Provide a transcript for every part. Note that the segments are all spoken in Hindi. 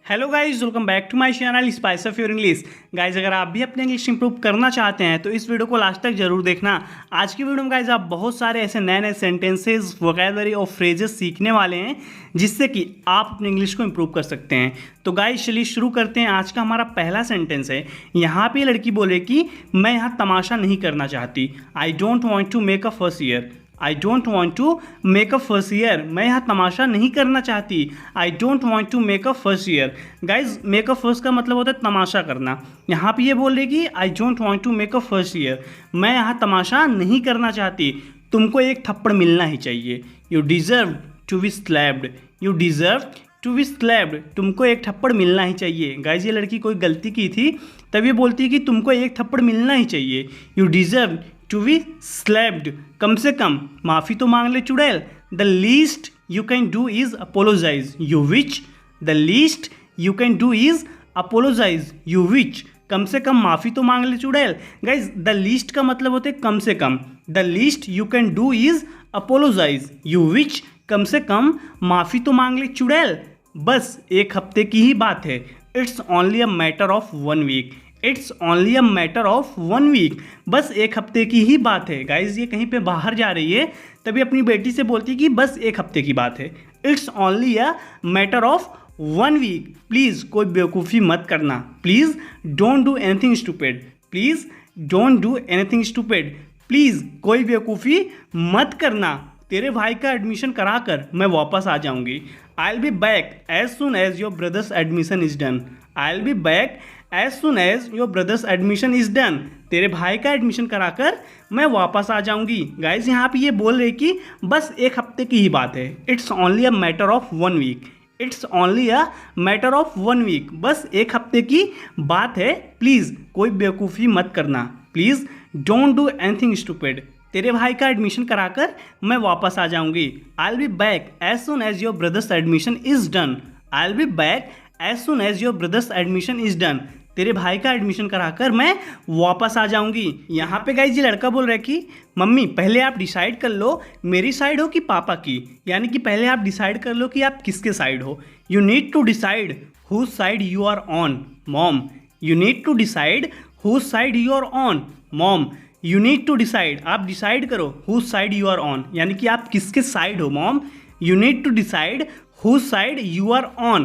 Hello guys, welcome back to my channel spice of your English. Guys, अगर आप भी अपने इंग्लिश इंप्रूव करना चाहते हैं तो इस वीडियो को लास्ट तक जरूर देखना। आज की वीडियो में गाइस आप बहुत सारे ऐसे नए नए सेंटेंसेस, वोकैबुलरी और फ्रेजेस सीखने वाले हैं जिससे कि आप अपने इंग्लिश को इंप्रूव कर सकते हैं। तो गाइस चलिए शुरू करते हैं। आज का हमारा पहला सेंटेंस है। यहाँ पे लड़की बोले कि मैं यहाँ तमाशा नहीं करना चाहती। I don't want to make a fuss here. I don't want to make a fuss here. मैं यहाँ तमाशा नहीं करना चाहती। I don't want to make a fuss here. Guys, make a fuss का मतलब होता है तमाशा करना। यहाँ पे ये बोल रही कि I don't want to make a fuss here. मैं यहाँ तमाशा नहीं करना चाहती। तुमको एक थप्पड़ मिलना ही चाहिए। You deserve to be slapped. You deserve to be slapped. तुमको एक थप्पड़ मिलना ही चाहिए। गाइज, ये लड़की कोई गलती की थी तब ये बोलती है कि तुमको एक थप्पड़ मिलना ही चाहिए। You deserve to be slapped. कम से कम माफ़ी तो मांग ले चुड़ैल। The least you can do is apologise you witch. The least you can do is apologise you witch. कम से कम माफ़ी तो मांग ले चुड़ैल। गाइज, द लीस्ट का मतलब होते है कम से कम। The least you can do is apologise you witch. कम से कम माफ़ी तो मांग ले चुड़ैल। बस एक हफ्ते की ही बात है। It's only a matter of 1 week. It's only a matter of 1 week. बस एक हफ्ते की ही बात है। गाइज, ये कहीं पे बाहर जा रही है तभी अपनी बेटी से बोलती है कि बस एक हफ्ते की बात है। It's only a matter of 1 week. Please कोई बेवकूफ़ी मत करना। Please don't do anything stupid. Please don't do anything stupid. Please कोई बेवकूफ़ी मत करना। तेरे भाई का एडमिशन करा कर मैं वापस आ जाऊंगी। I will be back as soon as your brother's admission is done. I will be back as soon as your brother's admission is done. तेरे भाई का एडमिशन कराकर मैं वापस आ जाऊंगी। गाइज, यहाँ पे ये बोल रहे कि बस एक हफ्ते की ही बात है। It's only a matter of 1 week. It's only a matter of 1 week. बस एक हफ्ते की बात है। प्लीज़ कोई बेवकूफ़ी मत करना। Please don't do anything stupid. तेरे भाई का एडमिशन कराकर मैं वापस आ जाऊंगी। I will be back as soon as your brother's admission is done. I will be back as soon as your brother's admission is done. तेरे भाई का एडमिशन कराकर मैं वापस आ जाऊंगी। यहाँ पे गाइस, ये लड़का बोल रहा है कि मम्मी पहले आप डिसाइड कर लो मेरी साइड हो कि पापा की। यानी कि पहले आप डिसाइड कर लो कि आप किसके साइड हो। You need to decide whose side you are on mom. You need to decide whose side you are on mom. You need to decide, आप डिसाइड करो whose side you are on, यानी कि आप किसके साइड हो मॉम। You need to decide whose side you are on.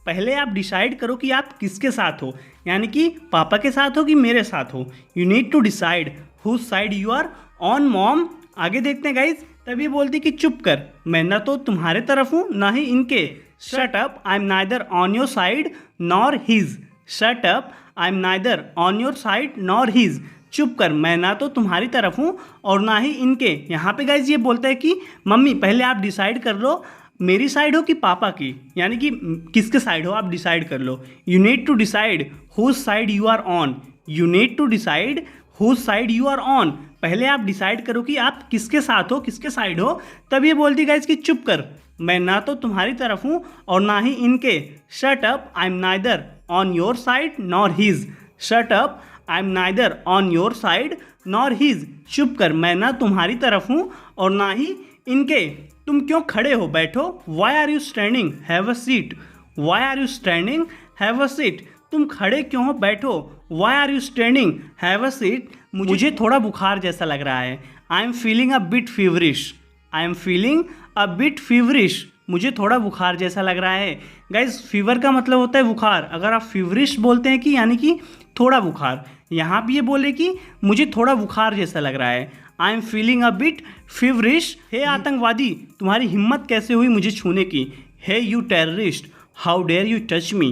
पहले आप डिसाइड करो कि आप किसके साथ हो, यानी कि पापा के साथ हो कि मेरे साथ हो। You need to decide whose side you are on mom. आगे देखते हैं गाइज। तभी बोलती कि चुप कर, मैं ना तो तुम्हारे तरफ हूँ ना ही इनके। Shut up, I am neither on your side nor his. Shut up, I am neither on your side nor his. चुप कर, मैं ना तो तुम्हारी तरफ हूँ और ना ही इनके। यहाँ पे गाइज ये बोलता है कि मम्मी पहले आप डिसाइड कर लो मेरी साइड हो कि पापा की, यानी कि किसके साइड हो आप डिसाइड कर लो। You need to decide whose side you are on. You need to decide whose side you are on. पहले आप डिसाइड करो कि आप किसके साथ हो, किसके साइड हो। तब ये बोलती गाइज कि चुप कर, मैं ना तो तुम्हारी तरफ हूँ और ना ही इनके। Shut up, I am neither on your side nor his. Shut up, I am neither on your side nor his. चुप कर, मैं ना तुम्हारी तरफ हूँ और ना ही इनके। तुम क्यों खड़े हो, बैठो। Why are you standing, have a seat. Why are you standing, have a seat. तुम खड़े क्यों हो, बैठो। Why are you standing, have a seat. मुझे थोड़ा बुखार जैसा लग रहा है। I am feeling a bit feverish. I am feeling a bit feverish. मुझे थोड़ा बुखार जैसा लग रहा है। गाइज, फीवर का मतलब होता है बुखार। अगर आप फीवरिश बोलते हैं कि यानी कि थोड़ा बुखार, यहाँ भी ये बोले कि मुझे थोड़ा बुखार जैसा लग रहा है। I am feeling a bit feverish. हे आतंकवादी, तुम्हारी हिम्मत कैसे हुई मुझे छूने की। Hey you terrorist, how dare you touch me.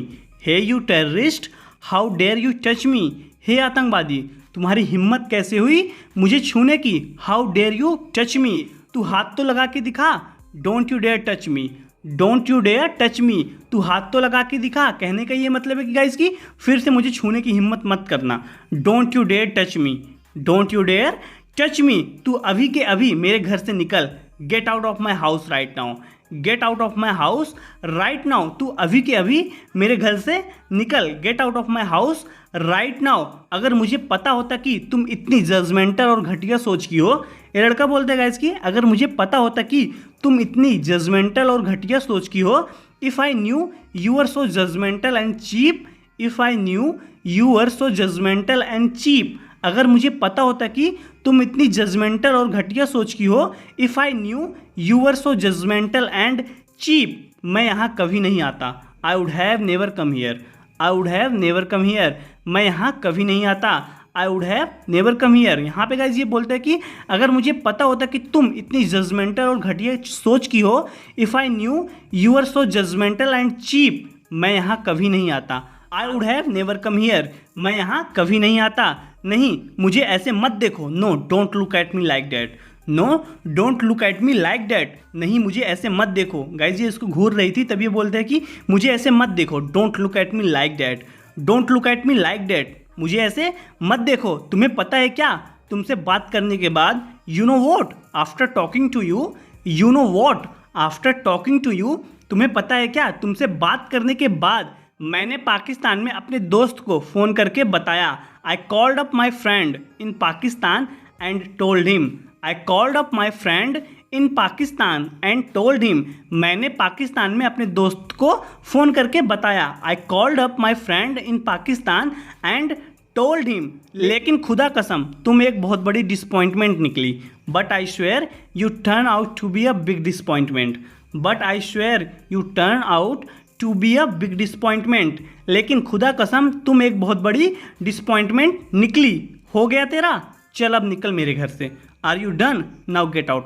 Hey you terrorist, how dare you touch me. हे आतंकवादी, तुम्हारी हिम्मत कैसे हुई मुझे छूने की। How dare you touch me. तू हाथ तो लगा के दिखा। Don't you dare touch me. Don't you dare touch me. तू हाथ तो लगा के दिखा। कहने का ये मतलब है कि गाइस की फिर से मुझे छूने की हिम्मत मत करना। Don't you dare touch me. Don't you dare touch me. तू अभी के अभी मेरे घर से निकल। Get out of my house right now. Get out of my house right now. तू अभी के अभी मेरे घर से निकल। Get out of my house right now. अगर मुझे पता होता कि तुम इतनी जजमेंटल और घटिया सोच की हो, ये लड़का बोलता है गाइस कि अगर मुझे पता होता कि तुम इतनी जजमेंटल और घटिया सोच की हो if I knew you are so judgmental and cheap, if I knew you are so judgmental and cheap, अगर मुझे पता होता कि तुम इतनी जजमेंटल और घटिया सोच की हो, if I knew you are so judgmental and cheap, मैं यहाँ कभी नहीं आता। I would have never come here, I would have never come here, मैं यहाँ कभी नहीं आता। I would have never come here, यहाँ पे गाइस ये बोलते हैं कि अगर मुझे पता होता कि तुम इतनी जजमेंटल और घटिया सोच की हो, if I knew you are so judgmental and cheap, मैं यहाँ कभी नहीं आता। I would have never come here, मैं यहाँ कभी नहीं आता। नहीं, मुझे ऐसे मत देखो। No don't look at me like that, no don't look at me like that, नहीं मुझे ऐसे मत देखो। गाइज ये इसको घूर रही थी, तब ये बोलते हैं कि मुझे ऐसे मत देखो। Don't look at me like that, don't look at me like that, मुझे ऐसे मत देखो। तुम्हें पता है क्या, तुमसे बात करने के बाद, you know what after talking to you, you know what after talking to you, तुम्हें पता है क्या, तुमसे बात करने के बाद मैंने पाकिस्तान में अपने दोस्त को फ़ोन करके बताया। I called up my friend in Pakistan and told him, I called up my friend in Pakistan and told him, मैंने पाकिस्तान में अपने दोस्त को फ़ोन करके बताया। I called up my friend in Pakistan and told him, लेकिन खुदा कसम तुम एक बहुत बड़ी डिसपॉइंटमेंट निकली। But I swear you turn out to be a big disappointment, but I swear you turn out to be a big डिसपॉइंटमेंट, लेकिन खुदा कसम तुम एक बहुत बड़ी डिसपॉइंटमेंट निकली। हो गया तेरा, चल अब निकल मेरे घर से। Are you done, now get out,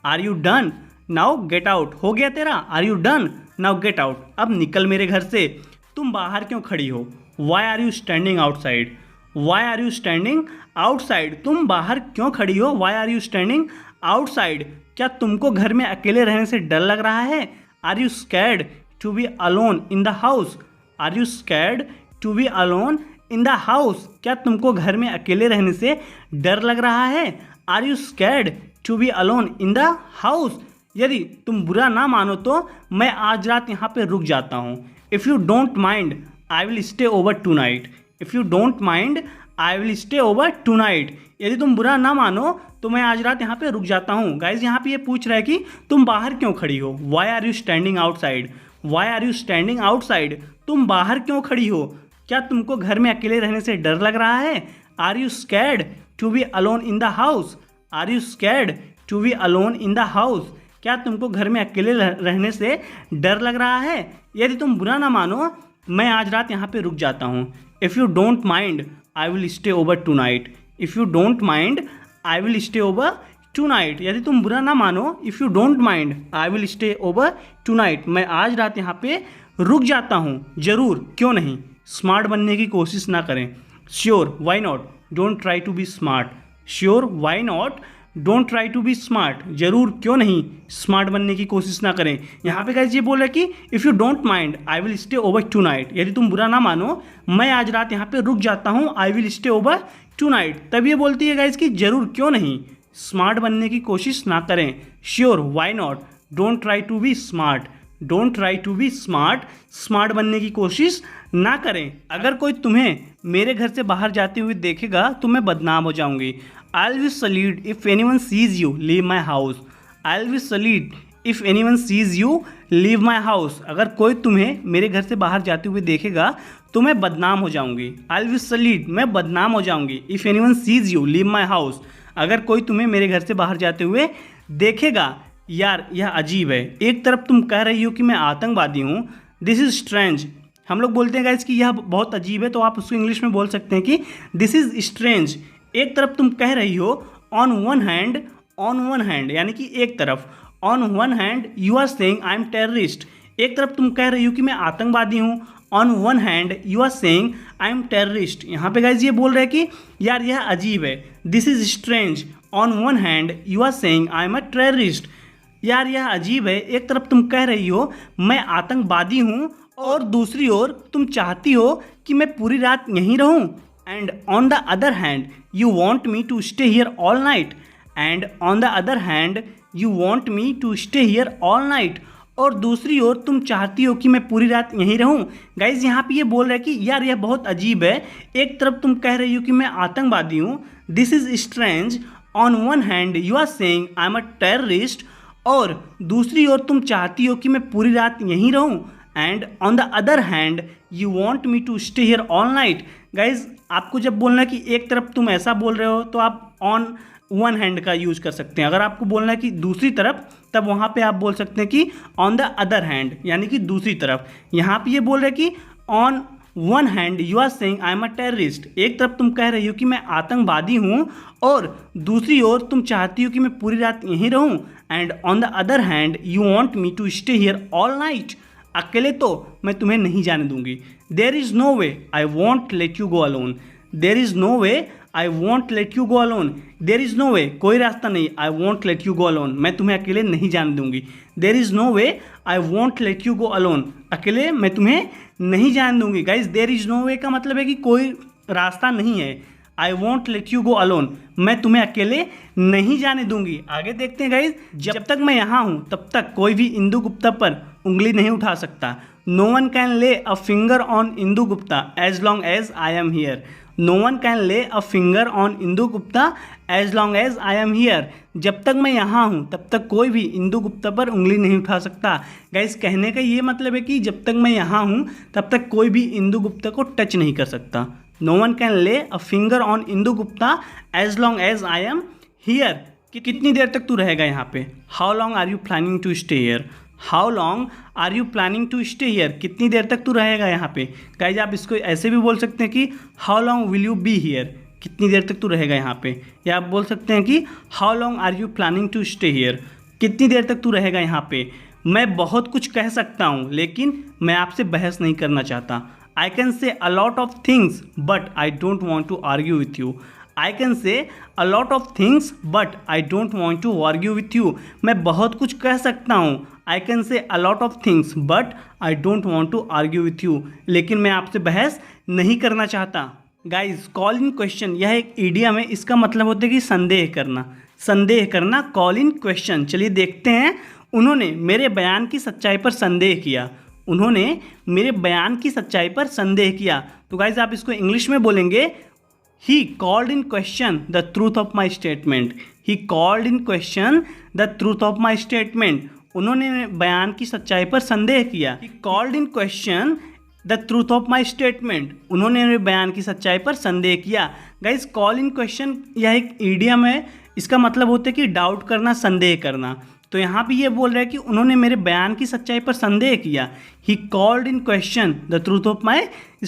are you done, now get out, हो गया तेरा, are you done, now get out, अब निकल मेरे घर से। तुम बाहर क्यों खड़ी हो, why are you standing outside, why are you standing outside, तुम बाहर क्यों खड़ी हो, why are you standing outside, क्या तुमको घर में अकेले रहने से डर लग रहा है। Are you scared to be alone in the house, are you scared to be alone in the house, क्या तुमको घर में अकेले रहने से डर लग रहा है। Are you scared to be alone in the house, यदि तुम बुरा ना मानो तो मैं आज रात यहाँ पे रुक जाता हूँ। If you don't mind I will stay over tonight, if you don't mind I will stay over tonight, यदि तुम बुरा ना मानो तो मैं आज रात यहाँ पे रुक जाता हूँ। गाइज यहाँ पे ये पूछ रहा है कि तुम बाहर क्यों खड़ी हो, why are you standing outside, why are you standing outside, तुम बाहर क्यों खड़ी हो, क्या तुमको घर में अकेले रहने से डर लग रहा है। Are you scared to be alone in the house, are you scared to be alone in the house, क्या तुमको घर में अकेले रहने से डर लग रहा है। यदि तुम बुरा ना मानो मैं आज रात यहाँ पे रुक जाता हूँ। If you don't mind I will stay over tonight, if you don't mind I will stay over tonight, यदि तुम बुरा ना मानो, if you don't mind I will stay over tonight, मैं आज रात यहाँ पे रुक जाता हूँ, ज़रूर क्यों नहीं। स्मार्ट बनने की कोशिश ना करें, sure why not, don't try to be smart, sure why not, don't try to be smart, जरूर क्यों नहीं स्मार्ट बनने की कोशिश ना करें। यहाँ पे गाइस ये बोल रहा है कि if you don't mind I will stay over tonight, यदि तुम बुरा ना मानो मैं आज रात यहाँ पे रुक जाता हूँ, I will stay over tonight, तब ये बोलती है गाइस कि जरूर क्यों नहीं स्मार्ट बनने की कोशिश ना करें। Sure why not, don't try to be smart, don't try to be smart, smart बनने की कोशिश ना करें। अगर कोई तुम्हें मेरे घर से बाहर जाते हुए देखेगा तो मैं बदनाम हो जाऊंगी। I will salute if anyone sees you leave my house, I will salute if anyone sees you leave my house, अगर कोई तुम्हें मेरे घर से बाहर जाते हुए देखेगा तो मैं बदनाम हो जाऊंगी। आई विल सल्यूट, मैं बदनाम हो जाऊंगी। If anyone sees you leave my house, अगर कोई तुम्हें मेरे घर से बाहर जाते हुए देखेगा। यार यह अजीब है, एक तरफ तुम कह रही हो कि मैं आतंकवादी हूँ, दिस इज़ स्ट्रेंज, हम लोग बोलते हैं गाइस कि यह बहुत अजीब है, तो आप उसको इंग्लिश में बोल सकते हैं कि दिस इज़ स्ट्रेंज। एक तरफ तुम कह रही हो ऑन वन हैंड यानी कि एक तरफ, on one hand you are saying I am terrorist, एक तरफ तुम कह रही हो कि मैं आतंकवादी हूँ, on one hand you are saying I am terrorist. यहाँ पे गाइस ये बोल रहे हैं कि यार यह अजीब है, this is strange, on one hand you are saying I am a terrorist, यार यह अजीब है, एक तरफ तुम कह रही हो मैं आतंकवादी हूँ और दूसरी ओर तुम चाहती हो कि मैं पूरी रात यहीं रहूं। And on the other hand you want me to stay here all night, and on the other hand you want me to stay here all night, और दूसरी ओर तुम चाहती हो कि मैं पूरी रात यहीं रहूं। गाइज यहाँ पे ये बोल रहा है कि यार यह बहुत अजीब है, एक तरफ तुम कह रही हो कि मैं आतंकवादी हूँ, this is strange, on one hand you are saying I am a terrorist, और दूसरी ओर तुम चाहती हो कि मैं पूरी रात यहीं रहूं। And on the other hand you want me to stay here all night. Guys आपको जब बोलना है कि एक तरफ तुम ऐसा बोल रहे हो तो आप ऑन वन हैंड का यूज कर सकते हैं। अगर आपको बोलना है कि दूसरी तरफ, तब वहाँ पे आप बोल सकते हैं कि ऑन द अदर हैंड, यानी कि दूसरी तरफ। यहाँ पे ये बोल रहे हैं कि on one hand you are saying I am a terrorist. एक तरफ तुम कह रही हो कि मैं आतंकवादी हूँ और दूसरी ओर तुम चाहती हो कि मैं पूरी रात यहीं रहूँ। And on the other hand you want me to stay here all night. अकेले तो मैं तुम्हें नहीं जाने दूंगी। There is no way I won't let you go alone. There is no way I won't let you go alone. There is no way, कोई रास्ता नहीं, I won't let you go alone, मैं तुम्हें अकेले नहीं जाने दूंगी। There is no way I won't let you go alone, अकेले मैं तुम्हें नहीं जाने दूंगी। गाइज देयर इज़ नो वे का मतलब है कि कोई रास्ता नहीं है। आई won't let you go alone, मैं तुम्हें अकेले नहीं जाने दूंगी। आगे देखते हैं गाइज, जब तक मैं यहाँ हूँ तब तक कोई भी इंदु गुप्ता पर उंगली नहीं उठा सकता। No one can lay a finger on Indu Gupta as long as I am here. No one can lay a finger on Indu Gupta as long as I am here. जब तक मैं यहाँ हूँ तब तक कोई भी इंदु गुप्ता पर उंगली नहीं उठा सकता। गाइस कहने का ये मतलब है कि जब तक मैं यहाँ हूँ तब तक कोई भी इंदु गुप्ता को टच नहीं कर सकता। No one can lay a finger on Indu Gupta as long as I am here. कि कितनी देर तक तू रहेगा यहाँ पे। How long are you planning to stay here. How long are you planning to stay here, कितनी देर तक तू रहेगा यहाँ पे। गाइज आप इसको ऐसे भी बोल सकते हैं कि how long will you be here, कितनी देर तक तू रहेगा यहाँ पे। या आप बोल सकते हैं कि how long are you planning to stay here, कितनी देर तक तू रहेगा यहाँ पे। मैं बहुत कुछ कह सकता हूँ लेकिन मैं आपसे बहस नहीं करना चाहता। I can say a lot of things but I don't want to argue with you. I can say a lot of things but I don't want to argue with you. मैं बहुत कुछ कह सकता हूँ। I can say a lot of things but I don't want to argue with you, लेकिन मैं आपसे बहस नहीं करना चाहता। गाइज कॉल इन क्वेश्चन यह एक इडियम है, इसका मतलब होता है कि संदेह करना। संदेह करना, कॉल इन क्वेश्चन। चलिए देखते हैं। उन्होंने मेरे बयान की सच्चाई पर संदेह किया। उन्होंने मेरे बयान की सच्चाई पर संदेह किया। तो गाइज आप इसको इंग्लिश में बोलेंगे He called in question the truth of my statement. He called in question the truth of my statement. उन्होंने बयान की सच्चाई पर संदेह किया। He called in question the truth of my statement. उन्होंने मेरे बयान की सच्चाई पर संदेह किया। Guys, call in question यह एक इडियम है, इसका मतलब होता है कि डाउट करना, संदेह करना। तो यहाँ पे ये बोल रहा है कि उन्होंने मेरे बयान की सच्चाई पर संदेह किया। He called in question the truth of my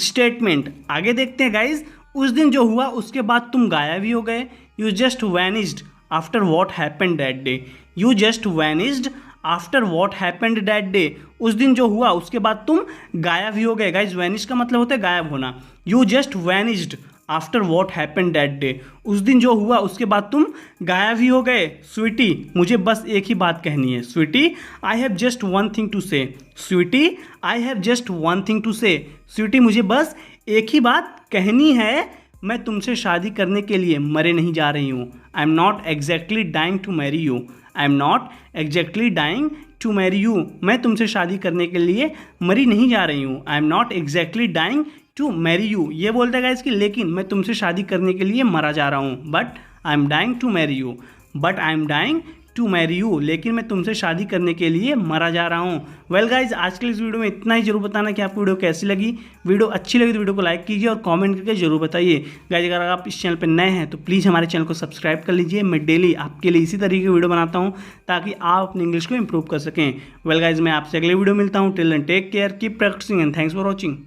statement. आगे देखते हैं गाइज। उस दिन जो हुआ उसके बाद तुम गायब ही हो गए। You just vanished after what happened that day. You just vanished after what happened that day. उस दिन जो हुआ उसके बाद तुम गायब ही हो गए। गाइज वैनिश का मतलब होता है गायब होना। You just vanished after what happened that day. उस दिन जो हुआ उसके बाद तुम गायब ही हो गए। स्वीटी मुझे बस एक ही बात कहनी है। Sweetie I have just one thing to say. Sweetie I have just one thing to say. Sweetie मुझे बस एक ही बात कहनी है, मैं तुमसे शादी करने के लिए मरे नहीं जा रही हूँ। I am not exactly dying to marry you. I am not exactly dying to marry you. मैं तुमसे शादी करने के लिए मरी नहीं जा रही हूँ। I am not exactly dying to marry you. ये बोलता है इसकी, लेकिन मैं तुमसे शादी करने के लिए मरा जा रहा हूँ। But I am dying to marry you. But I am dying to marry you, लेकिन मैं तुमसे शादी करने के लिए मरा जा रहा हूँ। वेल गाइज आज के इस वीडियो में इतना ही। जरूर बताना कि आपको वीडियो कैसी लगी। वीडियो अच्छी लगी तो वीडियो को लाइक कीजिए और कमेंट करके जरूर बताइए। गाइज अगर आप इस चैनल पर नए हैं तो प्लीज़ हमारे चैनल को सब्सक्राइब कर लीजिए। मैं डेली आपके लिए इसी तरीके की वीडियो बनाता हूँ ताकि आप अपनी इंग्लिश को इंप्रूव कर सकें। वेल गाइज मैं आपसे अगले वीडियो मिलता हूँ। Till then take care, keep practising and thanks for watching.